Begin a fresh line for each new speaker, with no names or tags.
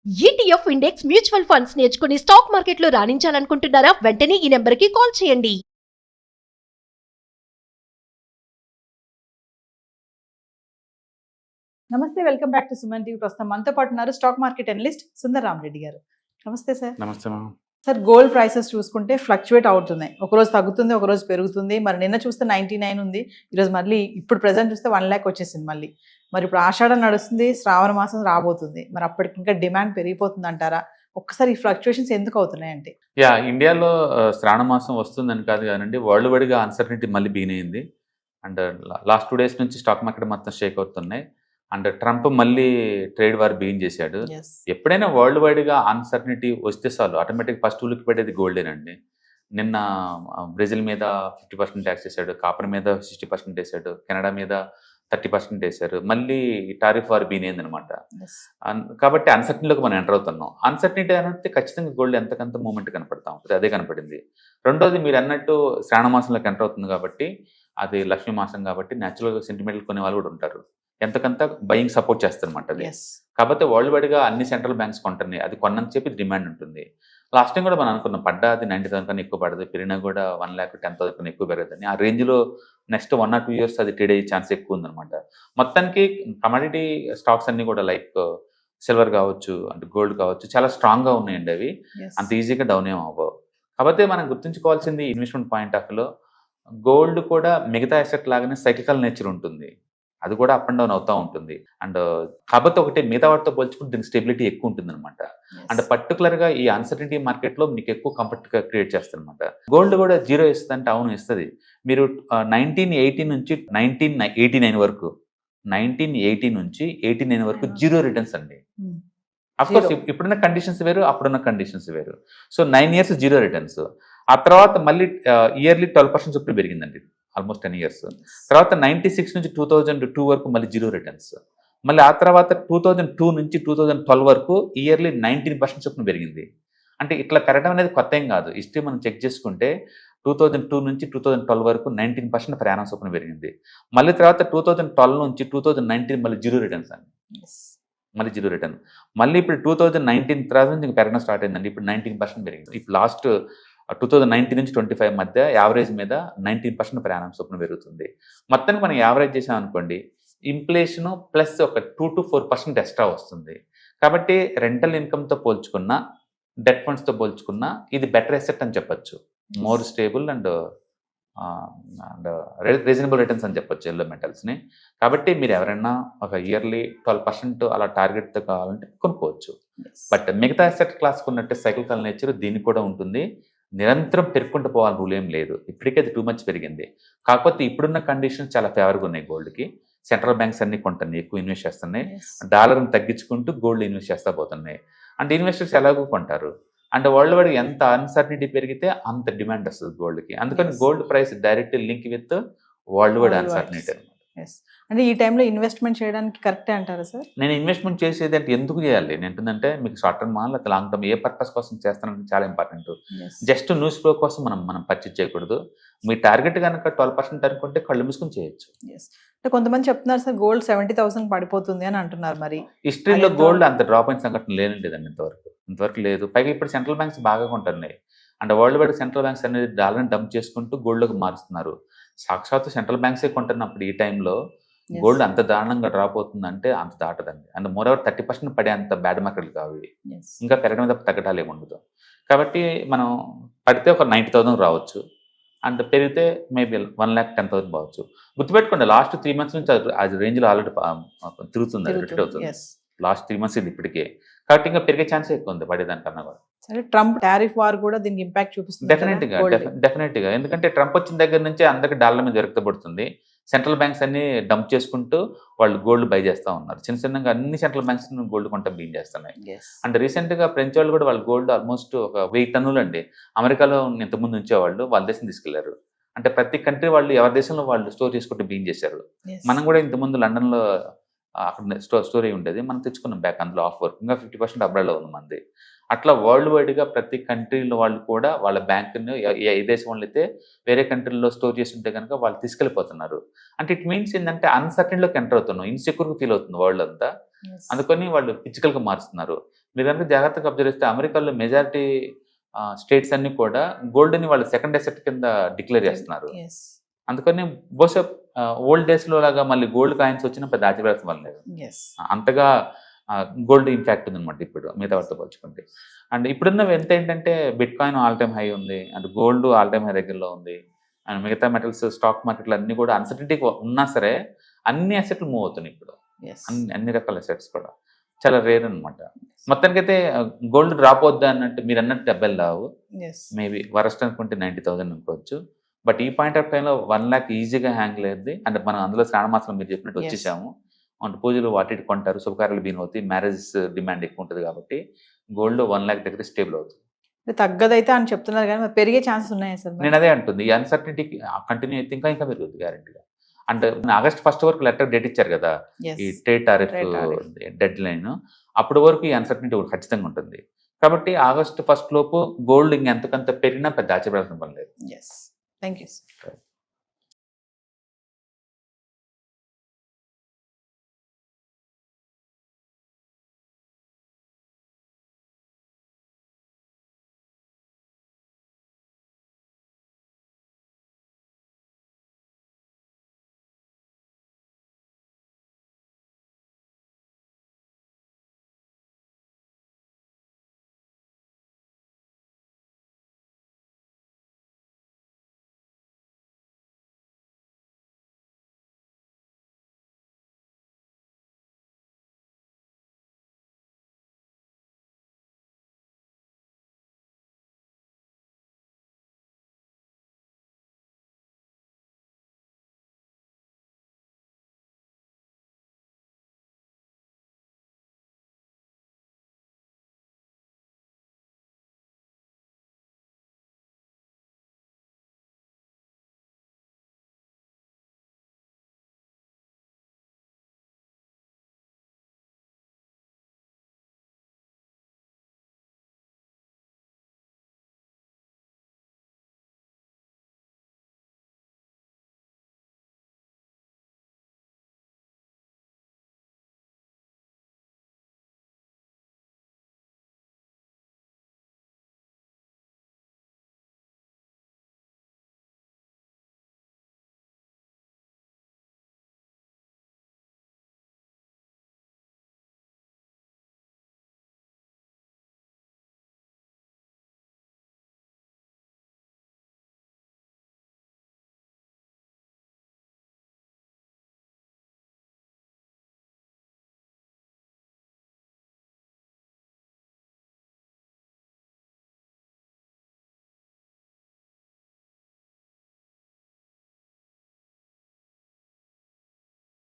ETF index mutual funds నేర్చుకుని stock మార్కెట్లో రాణించాలనుకుంటున్నారా? వెంటనే ఈ నెంబర్కి కాల్ చేయండి.
నమస్తే, welcome back to Suman TV. ప్రస్తుతం మనతో పాటు ఉన్నారు stock market analyst Sundar Rama Reddy గారు. నమస్తే సార్.
నమస్తే మ్యామ్.
సార్, గోల్డ్ ప్రైసెస్ చూసుకుంటే ఫ్లక్చువేట్ అవుతున్నాయి. ఒకరోజు తగ్గుతుంది, ఒకరోజు పెరుగుతుంది. మరి నిన్న చూస్తే 99 ఉంది, ఈరోజు మళ్ళీ ఇప్పుడు ప్రెసెంట్ చూస్తే 1 lakh వచ్చేసింది మళ్ళీ. మరి ఇప్పుడు ఆషాఢం నడుస్తుంది, శ్రావణ మాసం రాబోతుంది. మరి అప్పటికి ఇంకా డిమాండ్ పెరిగిపోతుంది అంటారా? ఒక్కసారి ఈ ఫ్లక్చువేషన్స్ ఎందుకు అవుతున్నాయంటే?
ఇండియాలో శ్రావణ మాసం వస్తుందని కాదు కానండి, వరల్డ్ వైడ్గా అన్సర్టనిటీ మళ్ళీ బిగిన్ అయింది. అండ్ లాస్ట్ 2 days నుంచి స్టాక్ మార్కెట్ మొత్తం షేక్ అవుతున్నాయి. అండ్ ట్రంప్ మళ్ళీ ట్రేడ్ వార్ బిగిన్ చేశాడు. ఎప్పుడైనా వరల్డ్ వైడ్గా అన్సర్టనిటీ వస్తే చాలు ఆటోమేటిక్ ఫస్ట్ ఉలికి పెట్టేది గోల్డేనండి. నిన్న బ్రెజిల్ మీద 50% ట్యాక్స్ వేసాడు, కాపర్ మీద 60% వేసాడు, కెనడా మీద 30% వేశారు. మళ్ళీ టారిఫ్ వార్ బిగిన్ అయింది అనమాట. కాబట్టి అన్సర్టనిటీలోకి మనం ఎంటర్ అవుతున్నాం. అన్సర్టనిటీ అంటే ఖచ్చితంగా గోల్డ్ ఎంతకంత మూమెంట్ కనపడతా ఉంటుంది, అదే కనపడింది. రెండోది మీరు అన్నట్టు శ్రావణ మాసంలోకి ఎంటర్ అవుతుంది కాబట్టి, అది లక్ష్మీ మాసం కాబట్టి న్యాచురల్గా సెంటిమెంటల్ కొనే వాళ్ళు కూడా ఉంటారు. ఎంతకంత బయింగ్ సపోర్ట్ చేస్తారనమాట అది. కాకపోతే వరల్డ్ వైడ్గా అన్ని సెంట్రల్ బ్యాంక్స్ కొంటున్నాయి, అది కొన్నంత చెప్పి డిమాండ్ ఉంటుంది. లాస్ట్ టైం కూడా మనం అనుకున్నాం, పడ్డా అది 90,000 కన్నా ఎక్కువ పడదు, పెరిగినా కూడా 1,10,000 కన్నా ఎక్కువ పెరగదని. ఆ రేంజ్లో నెక్స్ట్ 1 or 2 years అది ట్రేడ్ అయ్యే ఛాన్స్ ఎక్కువ ఉందన్నమాట. మొత్తానికి కమోడిటీ స్టాక్స్ అన్ని కూడా లైక్ సిల్వర్ కావచ్చు అంటే గోల్డ్ కావచ్చు చాలా స్ట్రాంగ్గా ఉన్నాయండి. అవి అంత ఈజీగా డౌన్ ఏం అవ్వవు. కాకపోతే మనం గుర్తుంచుకోవాల్సింది ఇన్వెస్ట్మెంట్ పాయింట్ ఆఫ్ వ్యూలో గోల్డ్ కూడా మిగతా అసెట్ లాగానే సైక్లికల్ నేచర్ ఉంటుంది, అది కూడా అప్ అండ్ డౌన్ అవుతూ ఉంటుంది. అండ్ కాకపోతే ఒకటి మిగతా వాటితో పోల్చుకుంటే దీనికి స్టెబిలిటీ ఎక్కువ ఉంటుంది అనమాట. అండ్ పర్టికులర్గా ఈ అన్సర్టనిటీ మార్కెట్లో మీకు ఎక్కువ కంఫర్ట్ క్రియేట్ చేస్తుంది అనమాట. గోల్డ్ కూడా 0 ఇస్తుంది అంటే అవును ఇస్తుంది. మీరు 1980 నుంచి 1989 వరకు 1980 నుంచి 89 వరకు 0 రిటర్న్స్ అండి. అఫ్కోర్స్ ఇప్పుడున్న కండిషన్స్ వేరు, అప్పుడున్న కండిషన్స్ వేరు. So 9 years 0 returns. ఆ తర్వాత మళ్ళీ ఇయర్లీ 12% చొప్పున పెరిగిందండి, ఆల్మోస్ట్ 10 years. తర్వాత 96 నుంచి 2002 వరకు మళ్ళీ 0 రిటర్న్స్. మళ్ళీ ఆ తర్వాత 2002 నుంచి 2012 వరకు ఇయర్లీ 19% చొప్పున పెరిగింది. అంటే ఇట్లా పెరగడం అనేది కొత్త ఏం కాదు. హిస్టరీ మనం చెక్ చేసుకుంటే 2002 నుంచి 2012 వరకు 19% per annum చొప్పున పెరిగింది. మళ్ళీ తర్వాత 2012 నుంచి 2019 మళ్ళీ 0 రిటర్న్స్ అండి, మళ్ళీ 0 రిటర్న్. మళ్ళీ ఇప్పుడు 2019 తర్వాత నుంచి పెరగడం స్టార్ట్ అయిందండి, ఇప్పుడు 19% పెరిగింది. ఇప్పుడు లాస్ట్ 2019 నుంచి 25 మధ్య యావరేజ్ మీద 19% per annum చొప్పున పెరుగుతుంది. మొత్తానికి మనం యావరేజ్ చేసాం అనుకోండి, ఇన్ఫ్లేషన్ ప్లస్ ఒక 2 to 4% ఎక్స్ట్రా వస్తుంది. కాబట్టి రెంటల్ ఇన్కమ్తో పోల్చుకున్న, డెట్ ఫండ్స్తో పోల్చుకున్న ఇది బెటర్ ఎసెట్ అని చెప్పొచ్చు. More stable and reasonable returns అని చెప్పొచ్చు ఎల్లో మెటల్స్ని. కాబట్టి మీరు ఎవరైనా ఒక ఇయర్లీ 12% అలా టార్గెట్తో కావాలంటే కొనుక్కోవచ్చు. బట్ మిగతా అసెట్ క్లాస్ ఉన్నట్టు సైక్లికల్ నేచర్ దీనికి కూడా ఉంటుంది. నిరంతరం పెరుగుకుంటూ పోవాలని రూల్ ఏం లేదు. ఇప్పటికే అది 2 much పెరిగింది. కాకపోతే ఇప్పుడున్న కండిషన్స్ చాలా ఫేవర్గా ఉన్నాయి గోల్డ్కి. సెంట్రల్ బ్యాంక్స్ అన్ని కొంటున్నాయి, ఎక్కువ ఇన్వెస్ట్ చేస్తున్నాయి. డాలర్ని తగ్గించుకుంటూ గోల్డ్ ఇన్వెస్ట్ చేస్తూ పోతున్నాయి. అండ్ ఇన్వెస్టర్స్ ఎలాగో కొంటారు. అండ్ వరల్డ్ వైడ్ ఎంత అన్సర్టనిటీ పెరిగితే అంత డిమాండ్ వస్తుంది గోల్డ్కి. అందుకని gold price direct link with world wide uncertainty అనమాట.
అంటే ఈ టైంలో ఇన్వెస్ట్మెంట్ చేయడానికి కరెక్టే అంటారా సార్?
నేను ఇన్వెస్ట్మెంట్ చేసేది అంటే ఎందుకు చేయాలి? నేను ఏంటంటే మీకు షార్ట్ టర్మ్ లేకపోతే లాంగ్ టర్మ్ ఏ పర్పస్ కోసం చేస్తానంటే చాలా ఇంపార్టెంట్. జస్ట్ న్యూస్ ఫ్లో కోసం మనం పర్చేజ్ చేయకూడదు. మీ టార్గెట్ కనుక 12% అనుకుంటే కళ్ళు మూసుకొని చేయొచ్చు.
అంటే కొంతమంది చెప్తున్నారు సార్, గోల్డ్ 70,000 పడిపోతుంది అని అంటున్నారు. మరి
హిస్టరీలో గోల్డ్ అంత డ్రాప్ అయిన సంఘటన లేదండి ఇంతవరకు లేదు. పైగా ఇప్పుడు సెంట్రల్ బ్యాంక్స్ బాగా కొంటున్నాయి. And world wide central banks అనేది డాలర్ని డంప్ చేసుకుంటూ గోల్డ్లోకి మారుస్తున్నారు. సాక్షాత్తు సెంట్రల్ బ్యాంక్సే కొంటున్నప్పుడు ఈ టైంలో గోల్డ్ అంత దారుణంగా డ్రాప్ అవుతుందంటే అంత దాటదండి. అండ్ మోరవర్ 30% పడే అంత బ్యాడ్ మార్కెట్లు కావు. ఇంకా పెరగడం తప్ప తగ్గటాలు ఏమి ఉండదు. కాబట్టి మనం పడితే ఒక 90,000 రావచ్చు, అండ్ పెరిగితే మేబీ 1,10,000 పోవచ్చు. గుర్తుపెట్టుకోండి, లాస్ట్ 3 months నుంచి అది రేంజ్లో ఆల్రెడీ తిరుగుతుంది, రిపీట్ అవుతుంది. లాస్ట్ 3 months ఇది ఇప్పటికే. కాబట్టి ఇంకా పెరిగే ఛాన్స్ ఎక్కువ ఉంది పడేదానికన్నా కూడా.
సరే, ట్రంప్ టారిఫ్ వార్ కూడా దీనికి ఇంపాక్ట్ చూపిస్తుంది.
డెఫినెట్గా. ఎందుకంటే ట్రంప్ వచ్చిన దగ్గర నుంచి అందరికి డాలర్ మీద విరక్తపడుతుంది. సెంట్రల్ బ్యాంక్స్ అన్ని డంప్ చేసుకుంటూ వాళ్ళు గోల్డ్ బై చేస్తూ ఉన్నారు. చిన్నగా అన్ని సెంట్రల్ బ్యాంక్స్ గోల్డ్ కొంట బీన్ చేస్తున్నాయి. అండ్ రీసెంట్గా ఫ్రెంచ్ వాళ్ళు కూడా వాళ్ళు గోల్డ్ ఆల్మోస్ట్ ఒక 1000 టన్నులు అండి అమెరికాలో ఇంతకుముందు ఉంచేవాళ్ళు వాళ్ళ దేశం తీసుకెళ్లారు. అంటే ప్రతి కంట్రీ వాళ్ళు ఎవరి దేశంలో వాళ్ళు స్టోర్ చేసుకుంటూ బీన్ చేశారు. మనం కూడా ఇంతకుముందు లండన్లో అక్కడ స్టోరీ ఉండేది, మనం తెచ్చుకున్నాం బ్యాక్ అందులో ఆఫ్ వర్క్. ఇంకా 50% అబ్రాడ్లో ఉంది మంది. అట్లా వరల్డ్ వైడ్గా ప్రతి కంట్రీలో వాళ్ళు కూడా వాళ్ళ బ్యాంకుని ఏ దేశం వాళ్ళు అయితే వేరే కంట్రీలో స్టోర్ చేసి ఉంటే కనుక వాళ్ళు తీసుకెళ్ళిపోతున్నారు. అంటే ఇట్ మీన్స్ ఏంటంటే అన్సర్టన్లోకి ఎంటర్ అవుతున్నాం, ఇన్సెక్యూర్గా ఫీల్ అవుతుంది వరల్డ్ అంతా. అందుకని వాళ్ళు ఫిజికల్గా మారుస్తున్నారు. మీరు కనుక జాగ్రత్తగా అబ్జర్వ్ చేస్తే అమెరికాలో మెజారిటీ స్టేట్స్ అన్ని కూడా గోల్డ్ని వాళ్ళు సెకండ్ అసెట్ కింద డిక్లేర్ చేస్తున్నారు.
ఎస్
అందుకని బహుశా ఓల్డ్ డేస్లో లాగా మళ్ళీ గోల్డ్ కాయిన్స్ వచ్చిన పెద్ద ఆశ్చర్యాల్సిన వల్ల లేదు.
ఎస్
అంతగా గోల్డ్ ఇంపాక్ట్ ఉందన్నమాట ఇప్పుడు మిగతా వాటితో పోల్చుకుంటే. అండ్ ఇప్పుడున్నవి ఎంత ఏంటంటే bitcoin all time high ఉంది, and gold all time high దగ్గరలో ఉంది, అండ్ మిగతా మెటల్స్ స్టాక్ మార్కెట్లు అన్ని కూడా అన్సర్టనిటీ ఉన్నా సరే అన్ని అసెట్లు మూవ్ అవుతున్నాయి ఇప్పుడు.
ఎస్
అన్ని రకాల అసెట్స్ కూడా చాలా రేర్ అనమాట. మొత్తానికైతే గోల్డ్ డ్రాప్ అవుద్దా అన్నట్టు మీరు అన్నట్టు 70 రావు,
ఎస్
మేబీ వరస్ట్ అనుకుంటే 90,000 అనుకోవచ్చు. బట్ ఈ పాయింట్ ఆఫ్ టైంలో 1 lakh ఈజీగా హ్యాంగ్ లేదు. అండ్ మనం అందులో శ్రావణ మాసంలో మీరు చెప్పినట్టు
Yes.
వచ్చేసాము. అండ్ పూజలు వాటి కొంటారు, శుభకార్యాలు బీన్ అవుతాయి, మ్యారేజెస్ డిమాండ్ ఎక్కువ ఉంటుంది కాబట్టి గోల్డ్ 1 lakh దగ్గర స్టేబుల్ అవుతుంది.
తగ్గదైతే అని చెప్తున్నారు కానీ మరి పెరిగే ఛాన్సెస్ ఉన్నాయా సార్?
నేను అదే అంటుంది, ఈ అన్సర్టనిటీకి కంటిన్యూ అయితే ఇంకా పెరుగుతుంది గ్యారెంటీగా. అంటే ఆగస్ట్ 1 వరకు లెటర్ డేట్ ఇచ్చారు కదా ఈ trade tariff
Trade tariff.
Dead line, అప్పటి వరకు ఈ అన్సర్టనిటీ ఖచ్చితంగా ఉంటుంది. కాబట్టి ఆగస్ట్ 1 లోపు గోల్డ్ ఇంకెంతకంత పెరిగినా పెద్ద ఆశ్చర్యపడాల్సిన పని లేదు.
Yes thank you.